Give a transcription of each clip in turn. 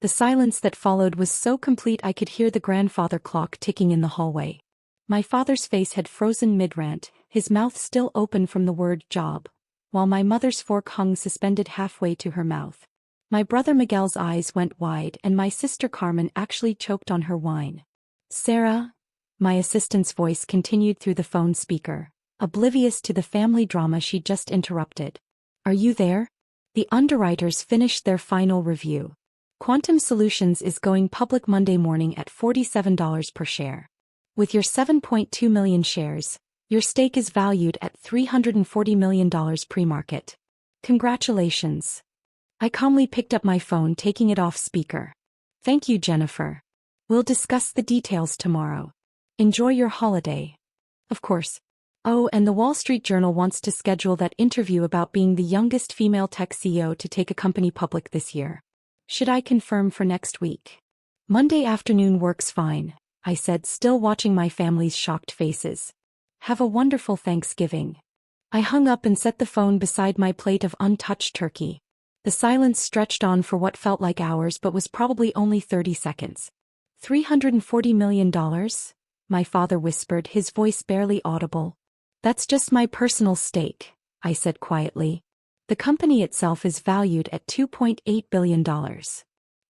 The silence that followed was so complete I could hear the grandfather clock ticking in the hallway. My father's face had frozen mid-rant, his mouth still open from the word job, while my mother's fork hung suspended halfway to her mouth. My brother Miguel's eyes went wide and my sister Carmen actually choked on her wine. Sarah? My assistant's voice continued through the phone speaker, oblivious to the family drama she'd just interrupted. Are you there? The underwriters finished their final review. Quantum Solutions is going public Monday morning at $47 per share. With your 7.2 million shares, your stake is valued at $340 million pre-market. Congratulations. I calmly picked up my phone, taking it off speaker. Thank you, Jennifer. We'll discuss the details tomorrow. Enjoy your holiday. Of course. Oh, and the Wall Street Journal wants to schedule that interview about being the youngest female tech CEO to take a company public this year. Should I confirm for next week? Monday afternoon works fine, I said, still watching my family's shocked faces. Have a wonderful Thanksgiving. I hung up and set the phone beside my plate of untouched turkey. The silence stretched on for what felt like hours but was probably only 30 seconds. $340 million? My father whispered, his voice barely audible. That's just my personal stake, I said quietly. The company itself is valued at $2.8 billion.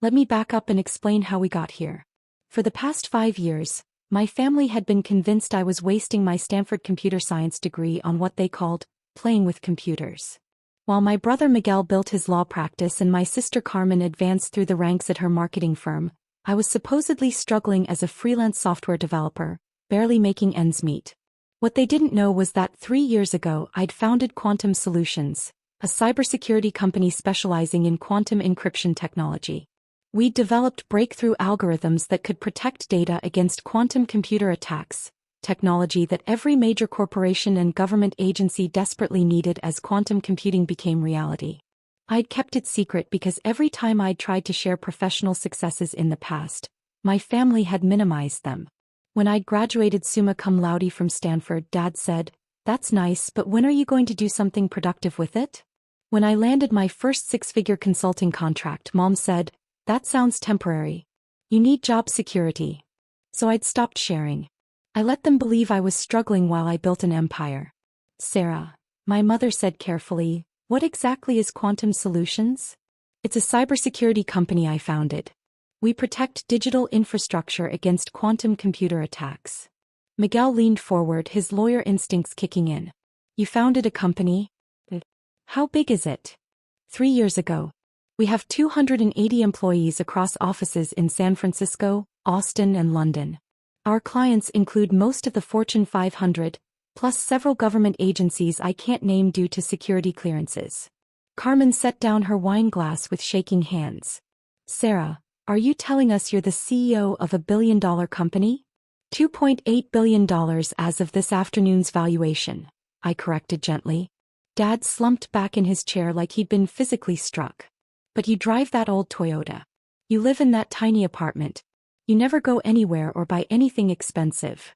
Let me back up and explain how we got here. For the past 5 years, my family had been convinced I was wasting my Stanford computer science degree on what they called playing with computers. While my brother Miguel built his law practice and my sister Carmen advanced through the ranks at her marketing firm, I was supposedly struggling as a freelance software developer, barely making ends meet. What they didn't know was that 3 years ago I'd founded Quantum Solutions, a cybersecurity company specializing in quantum encryption technology. We developed breakthrough algorithms that could protect data against quantum computer attacks, technology that every major corporation and government agency desperately needed as quantum computing became reality. I'd kept it secret because every time I'd tried to share professional successes in the past, my family had minimized them. When I'd graduated summa cum laude from Stanford, Dad said, "That's nice, but when are you going to do something productive with it?" When I landed my first 6-figure consulting contract, Mom said, "That sounds temporary. You need job security." So I'd stopped sharing. I let them believe I was struggling while I built an empire. Sarah, my mother said carefully, what exactly is Quantum Solutions? It's a cybersecurity company I founded. We protect digital infrastructure against quantum computer attacks. Miguel leaned forward, his lawyer instincts kicking in. You founded a company? How big is it? 3 years ago. We have 280 employees across offices in San Francisco, Austin, and London. Our clients include most of the Fortune 500, plus several government agencies I can't name due to security clearances. Carmen set down her wine glass with shaking hands. Sarah, are you telling us you're the CEO of a billion-dollar company? $2.8 billion as of this afternoon's valuation, I corrected gently. Dad slumped back in his chair like he'd been physically struck. But you drive that old Toyota. You live in that tiny apartment. You never go anywhere or buy anything expensive.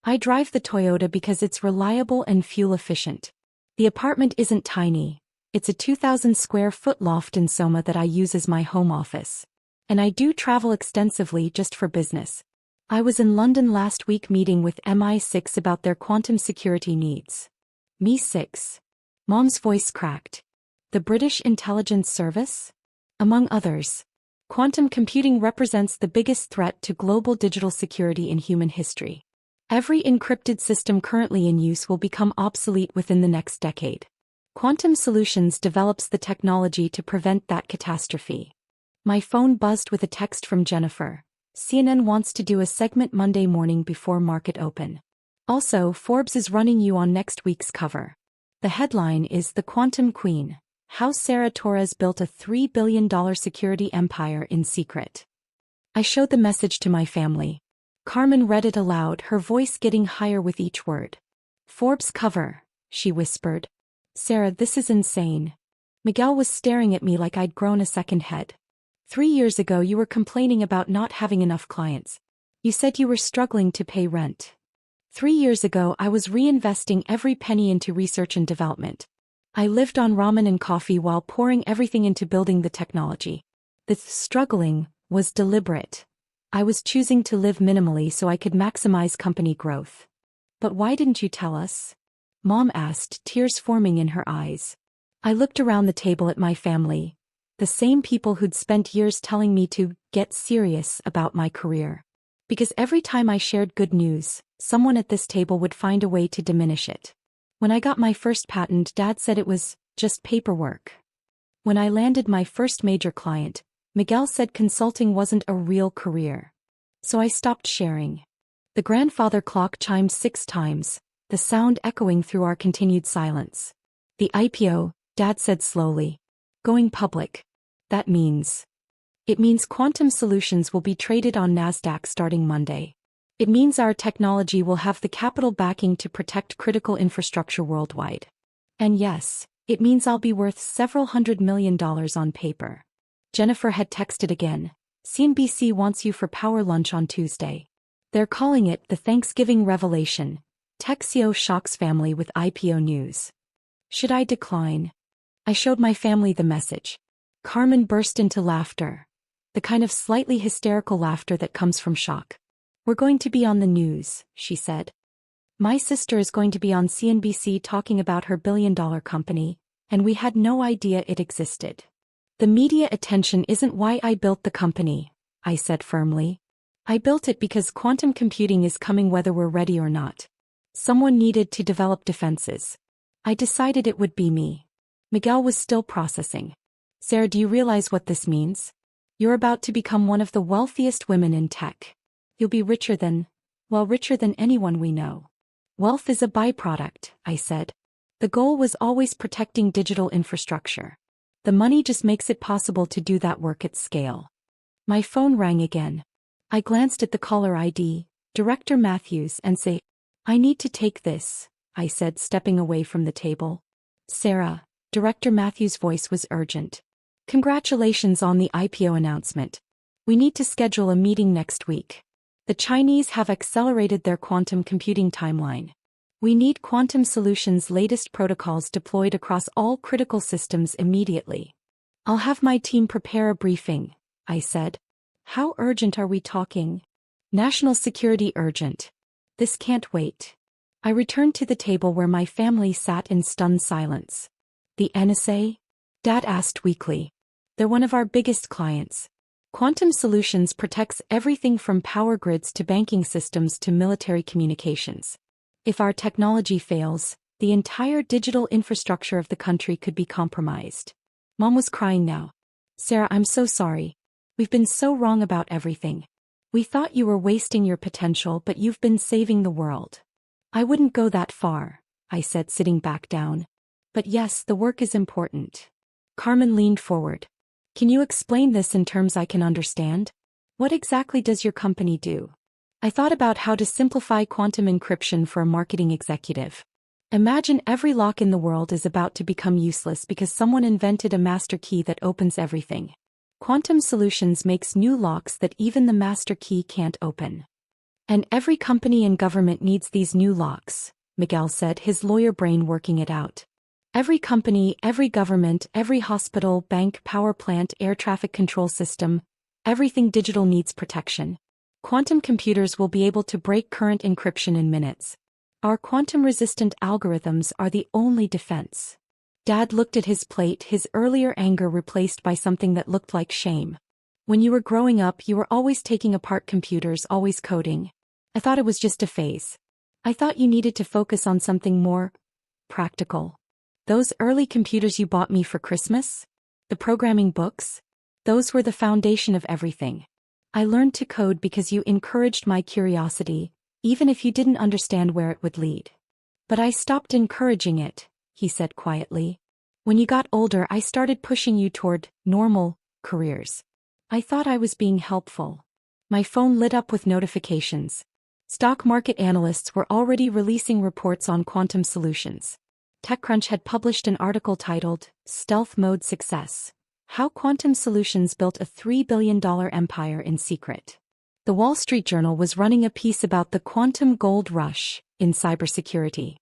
I drive the Toyota because it's reliable and fuel efficient. The apartment isn't tiny. It's a 2,000 square foot loft in Soma that I use as my home office. And I do travel extensively just for business. I was in London last week meeting with MI6 about their quantum security needs. MI6. Mom's voice cracked. The British Intelligence Service? Among others. Quantum computing represents the biggest threat to global digital security in human history. Every encrypted system currently in use will become obsolete within the next decade. Quantum Solutions develops the technology to prevent that catastrophe. My phone buzzed with a text from Jennifer. CNN wants to do a segment Monday morning before market open. Also, Forbes is running you on next week's cover. The headline is The Quantum Queen, How Sarah Torres Built a $3 billion Security Empire in Secret. I showed the message to my family. Carmen read it aloud, her voice getting higher with each word. Forbes cover, she whispered. Sarah, this is insane. Miguel was staring at me like I'd grown a second head. 3 years ago you were complaining about not having enough clients. You said you were struggling to pay rent. 3 years ago I was reinvesting every penny into research and development. I lived on ramen and coffee while pouring everything into building the technology. The struggling was deliberate. I was choosing to live minimally so I could maximize company growth. But why didn't you tell us? Mom asked, tears forming in her eyes. I looked around the table at my family, the same people who'd spent years telling me to get serious about my career. Because every time I shared good news, someone at this table would find a way to diminish it. When I got my first patent, Dad said it was just paperwork. When I landed my first major client, Miguel said consulting wasn't a real career. So I stopped sharing. The grandfather clock chimed 6 times, the sound echoing through our continued silence. The IPO, Dad said slowly. Going public. That means. It means Quantum Solutions will be traded on NASDAQ starting Monday. It means our technology will have the capital backing to protect critical infrastructure worldwide. And yes, it means I'll be worth several $100 million on paper. Jennifer had texted again. CNBC wants you for power lunch on Tuesday. They're calling it the Thanksgiving Revelation. Texio shocks family with IPO news. Should I decline? I showed my family the message. Carmen burst into laughter. The kind of slightly hysterical laughter that comes from shock. We're going to be on the news, she said. My sister is going to be on CNBC talking about her billion-dollar company, and we had no idea it existed. The media attention isn't why I built the company, I said firmly. I built it because quantum computing is coming whether we're ready or not. Someone needed to develop defenses. I decided it would be me. Miguel was still processing. Sarah, do you realize what this means? You're about to become one of the wealthiest women in tech. You'll be richer than anyone we know. Wealth is a byproduct, I said. The goal was always protecting digital infrastructure. The money just makes it possible to do that work at scale. My phone rang again. I glanced at the caller ID, Director Matthews, and said, I need to take this, I said, stepping away from the table. Sarah, Director Matthews' voice was urgent. Congratulations on the IPO announcement. We need to schedule a meeting next week. The Chinese have accelerated their quantum computing timeline. We need Quantum Solutions' latest protocols deployed across all critical systems immediately. I'll have my team prepare a briefing, I said. How urgent are we talking? National security urgent. This can't wait. I returned to the table where my family sat in stunned silence. The NSA? Dad asked weakly. They're one of our biggest clients. Quantum Solutions protects everything from power grids to banking systems to military communications. If our technology fails, the entire digital infrastructure of the country could be compromised. Mom was crying now. Sarah, I'm so sorry. We've been so wrong about everything. We thought you were wasting your potential, but you've been saving the world. I wouldn't go that far, I said, sitting back down. But yes, the work is important. Carmen leaned forward. Can you explain this in terms I can understand? What exactly does your company do? I thought about how to simplify quantum encryption for a marketing executive. Imagine every lock in the world is about to become useless because someone invented a master key that opens everything. Quantum Solutions makes new locks that even the master key can't open. And every company and government needs these new locks, Miguel said, his lawyer brain working it out. Every company, every government, every hospital, bank, power plant, air traffic control system, everything digital needs protection. Quantum computers will be able to break current encryption in minutes. Our quantum-resistant algorithms are the only defense. Dad looked at his plate, his earlier anger replaced by something that looked like shame. When you were growing up, you were always taking apart computers, always coding. I thought it was just a phase. I thought you needed to focus on something more practical. Those early computers you bought me for Christmas? The programming books? Those were the foundation of everything. I learned to code because you encouraged my curiosity, even if you didn't understand where it would lead. But I stopped encouraging it, he said quietly. When you got older, I started pushing you toward normal careers. I thought I was being helpful. My phone lit up with notifications. Stock market analysts were already releasing reports on Quantum Solutions. TechCrunch had published an article titled, Stealth Mode Success: How Quantum Solutions Built a $3 billion Empire in Secret. The Wall Street Journal was running a piece about the quantum gold rush in cybersecurity.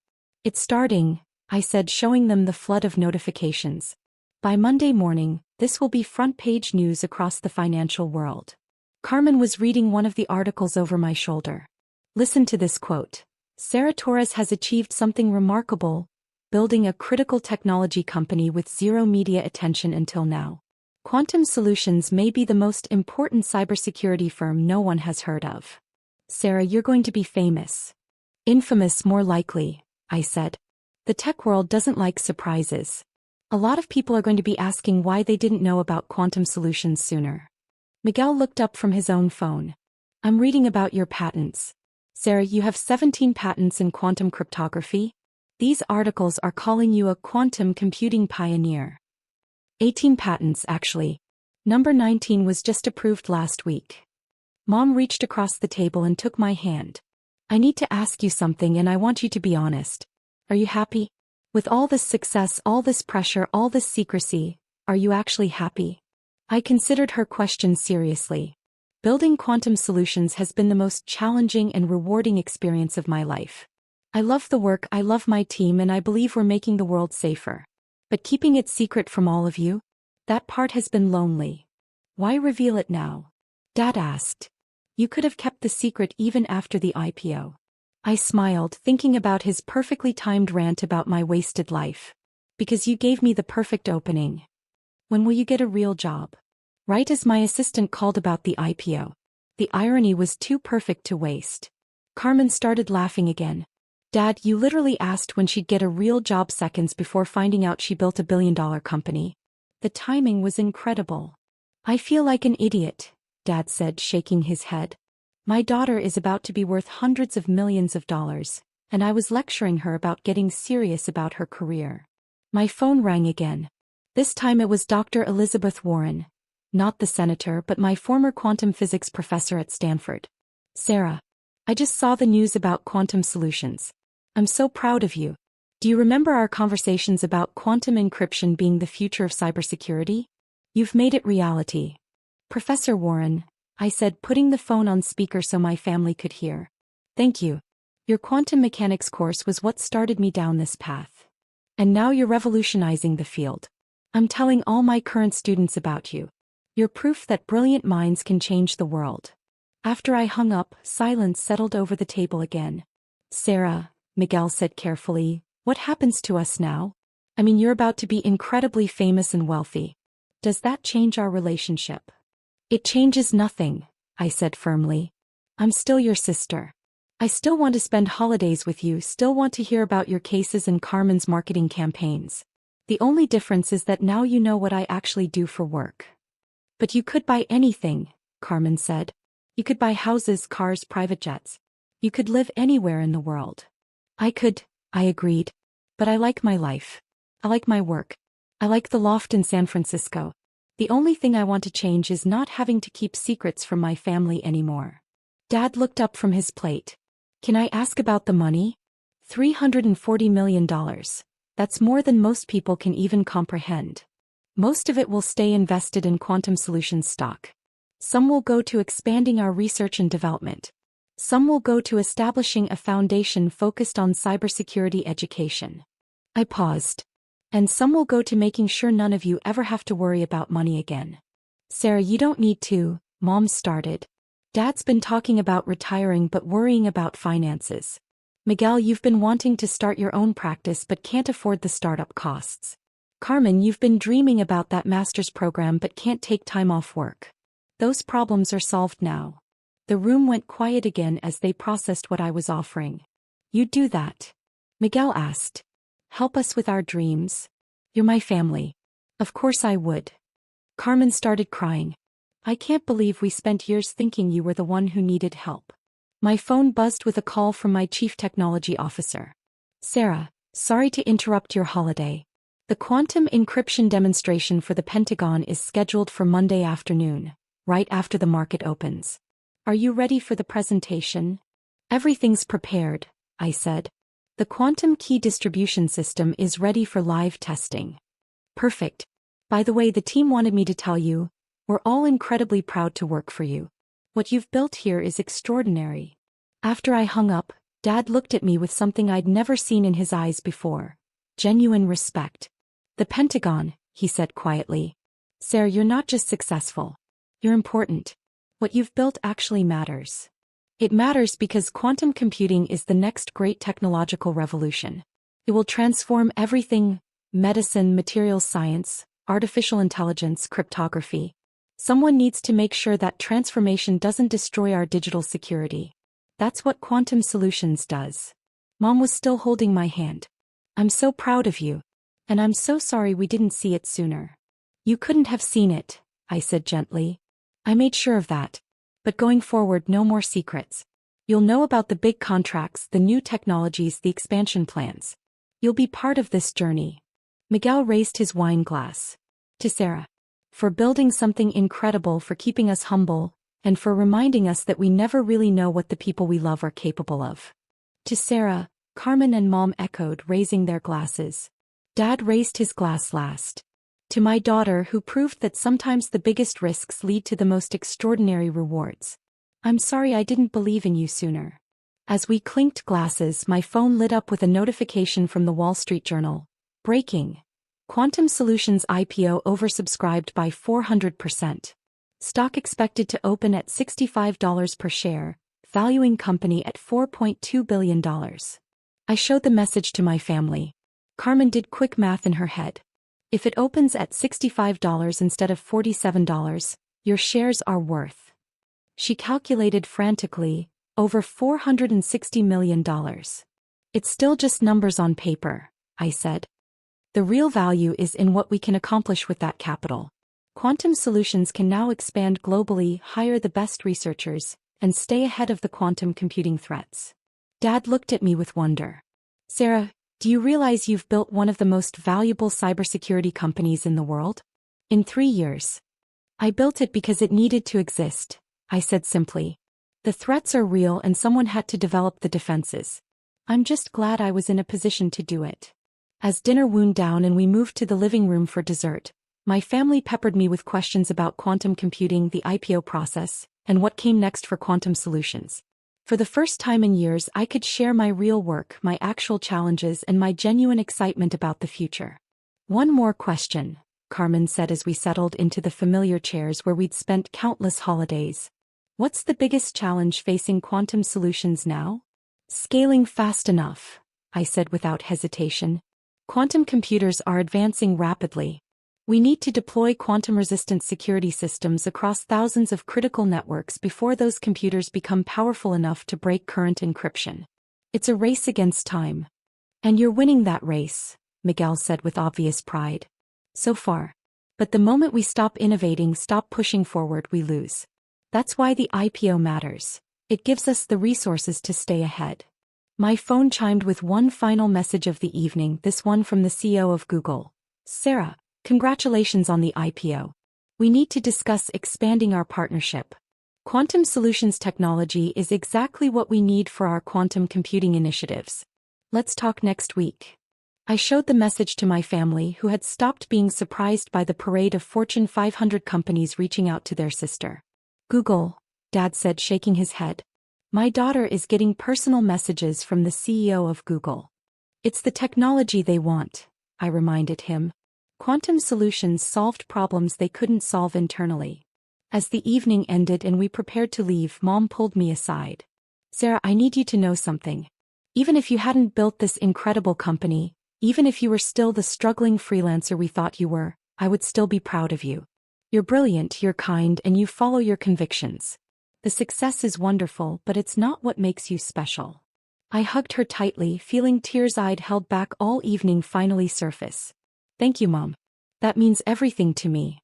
It's starting, I said, showing them the flood of notifications. By Monday morning, This will be front-page news across the financial world. Carmen was reading one of the articles over my shoulder. Listen to this quote. Sarah Torres has achieved something remarkable, building a critical technology company with zero media attention until now. Quantum Solutions may be the most important cybersecurity firm no one has heard of. Sarah, you're going to be famous. Infamous, more likely, I said. The tech world doesn't like surprises. A lot of people are going to be asking why they didn't know about Quantum Solutions sooner. Miguel looked up from his own phone. I'm reading about your patents. Sarah, you have 17 patents in quantum cryptography. These articles are calling you a quantum computing pioneer. 18 patents, actually. Number 19 was just approved last week. Mom reached across the table and took my hand. I need to ask you something and I want you to be honest. Are you happy? With all this success, all this pressure, all this secrecy, are you actually happy? I considered her question seriously. Building Quantum Solutions has been the most challenging and rewarding experience of my life. I love the work, I love my team, and I believe we're making the world safer. But keeping it secret from all of you? That part has been lonely. Why reveal it now? Dad asked. You could have kept the secret even after the IPO. I smiled, thinking about his perfectly timed rant about my wasted life. Because you gave me the perfect opening. When will you get a real job? Right as my assistant called about the IPO. The irony was too perfect to waste. Carmen started laughing again. Dad, you literally asked when she'd get a real job seconds before finding out she built a billion-dollar company. The timing was incredible. I feel like an idiot, Dad said, shaking his head. My daughter is about to be worth hundreds of millions of dollars, and I was lecturing her about getting serious about her career. My phone rang again. This time it was Dr. Elizabeth Warren. Not the senator, but my former quantum physics professor at Stanford. Sarah, I just saw the news about Quantum Solutions. I'm so proud of you. Do you remember our conversations about quantum encryption being the future of cybersecurity? You've made it reality. Professor Warren, I said, putting the phone on speaker so my family could hear. Thank you. Your quantum mechanics course was what started me down this path. And now you're revolutionizing the field. I'm telling all my current students about you. You're proof that brilliant minds can change the world. After I hung up, silence settled over the table again. Sarah, Miguel said carefully, what happens to us now? I mean, you're about to be incredibly famous and wealthy. Does that change our relationship? It changes nothing, I said firmly. I'm still your sister. I still want to spend holidays with you, still want to hear about your cases and Carmen's marketing campaigns. The only difference is that now you know what I actually do for work. But you could buy anything, Carmen said. You could buy houses, cars, private jets. You could live anywhere in the world. I could, I agreed. But I like my life. I like my work. I like the loft in San Francisco. The only thing I want to change is not having to keep secrets from my family anymore. Dad looked up from his plate. Can I ask about the money? $340 million. That's more than most people can even comprehend. Most of it will stay invested in Quantum Solutions stock. Some will go to expanding our research and development. Some will go to establishing a foundation focused on cybersecurity education. I paused. And some will go to making sure none of you ever have to worry about money again. Sarah, you don't need to, Mom started. Dad's been talking about retiring but worrying about finances. Miguel, you've been wanting to start your own practice but can't afford the startup costs. Carmen, you've been dreaming about that master's program but can't take time off work. Those problems are solved now. The room went quiet again as they processed what I was offering. You'd do that? Miguel asked. Help us with our dreams? You're my family. Of course I would. Carmen started crying. I can't believe we spent years thinking you were the one who needed help. My phone buzzed with a call from my chief technology officer. Sarah, sorry to interrupt your holiday. The quantum encryption demonstration for the Pentagon is scheduled for Monday afternoon, right after the market opens. Are you ready for the presentation? Everything's prepared, I said. The quantum key distribution system is ready for live testing. Perfect. By the way, the team wanted me to tell you, we're all incredibly proud to work for you. What you've built here is extraordinary. After I hung up, Dad looked at me with something I'd never seen in his eyes before. Genuine respect. The Pentagon, he said quietly. Sarah, you're not just successful. You're important. What you've built actually matters. It matters because quantum computing is the next great technological revolution. It will transform everything: medicine, materials science, artificial intelligence, cryptography. Someone needs to make sure that transformation doesn't destroy our digital security. That's what Quantum Solutions does. Mom was still holding my hand. I'm so proud of you. And I'm so sorry we didn't see it sooner. You couldn't have seen it, I said gently. I made sure of that. But going forward, no more secrets. You'll know about the big contracts, the new technologies, the expansion plans. You'll be part of this journey. Miguel raised his wine glass. To Sarah. For building something incredible, for keeping us humble, and for reminding us that we never really know what the people we love are capable of. To Sarah, Carmen and Mom echoed, raising their glasses. Dad raised his glass last. To my daughter, who proved that sometimes the biggest risks lead to the most extraordinary rewards. I'm sorry I didn't believe in you sooner. As we clinked glasses, my phone lit up with a notification from the Wall Street Journal. Breaking. Quantum Solutions IPO oversubscribed by 400%. Stock expected to open at $65 per share, valuing company at $4.2 billion. I showed the message to my family. Carmen did quick math in her head. If it opens at $65 instead of $47, your shares are worth. She calculated frantically, over $460 million. It's still just numbers on paper, I said. The real value is in what we can accomplish with that capital. Quantum Solutions can now expand globally, hire the best researchers, and stay ahead of the quantum computing threats. Dad looked at me with wonder. Sarah, do you realize you've built one of the most valuable cybersecurity companies in the world? In 3 years. I built it because it needed to exist, I said simply. The threats are real and someone had to develop the defenses. I'm just glad I was in a position to do it. As dinner wound down and we moved to the living room for dessert, my family peppered me with questions about quantum computing, the IPO process, and what came next for Quantum Solutions. For the first time in years, I could share my real work, my actual challenges, and my genuine excitement about the future. One more question, Carmen said as we settled into the familiar chairs where we'd spent countless holidays. What's the biggest challenge facing Quantum Solutions now? Scaling fast enough, I said without hesitation. Quantum computers are advancing rapidly. We need to deploy quantum-resistant security systems across thousands of critical networks before those computers become powerful enough to break current encryption. It's a race against time. And you're winning that race, Miguel said with obvious pride. So far. But the moment we stop innovating, stop pushing forward, we lose. That's why the IPO matters. It gives us the resources to stay ahead. My phone chimed with one final message of the evening, this one from the CEO of Google. Sarah, congratulations on the IPO. We need to discuss expanding our partnership. Quantum Solutions technology is exactly what we need for our quantum computing initiatives. Let's talk next week. I showed the message to my family, who had stopped being surprised by the parade of Fortune 500 companies reaching out to their sister. Google, Dad said, shaking his head. My daughter is getting personal messages from the CEO of Google. It's the technology they want, I reminded him. Quantum Solutions solved problems they couldn't solve internally. As the evening ended and we prepared to leave, Mom pulled me aside. Sarah, I need you to know something. Even if you hadn't built this incredible company, even if you were still the struggling freelancer we thought you were, I would still be proud of you. You're brilliant, you're kind, and you follow your convictions. The success is wonderful, but it's not what makes you special. I hugged her tightly, feeling tears I'd held back all evening finally surface. Thank you, Mom. That means everything to me.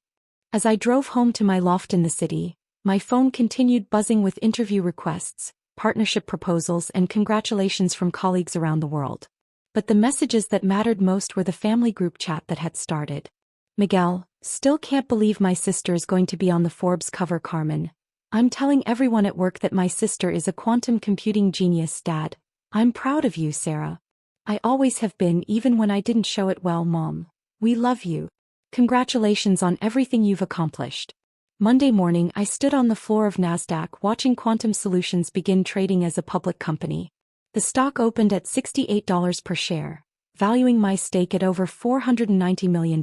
As I drove home to my loft in the city, my phone continued buzzing with interview requests, partnership proposals, and congratulations from colleagues around the world. But the messages that mattered most were the family group chat that had started. Miguel, still can't believe my sister is going to be on the Forbes cover. Carmen, I'm telling everyone at work that my sister is a quantum computing genius. Dad, I'm proud of you. Sarah, I always have been, even when I didn't show it well. Mom, we love you. Congratulations on everything you've accomplished. Monday morning, I stood on the floor of NASDAQ watching Quantum Solutions begin trading as a public company. The stock opened at $68 per share, valuing my stake at over $490 million.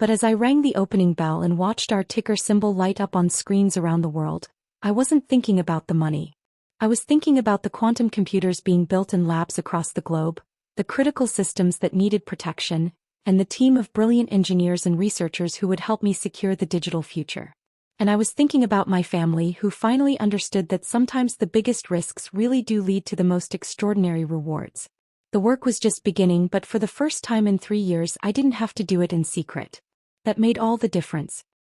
But as I rang the opening bell and watched our ticker symbol light up on screens around the world, I wasn't thinking about the money. I was thinking about the quantum computers being built in labs across the globe, the critical systems that needed protection, and the team of brilliant engineers and researchers who would help me secure the digital future. And I was thinking about my family who finally understood that sometimes the biggest risks really do lead to the most extraordinary rewards. The work was just beginning, but for the first time in 3 years I didn't have to do it in secret. That made all the difference.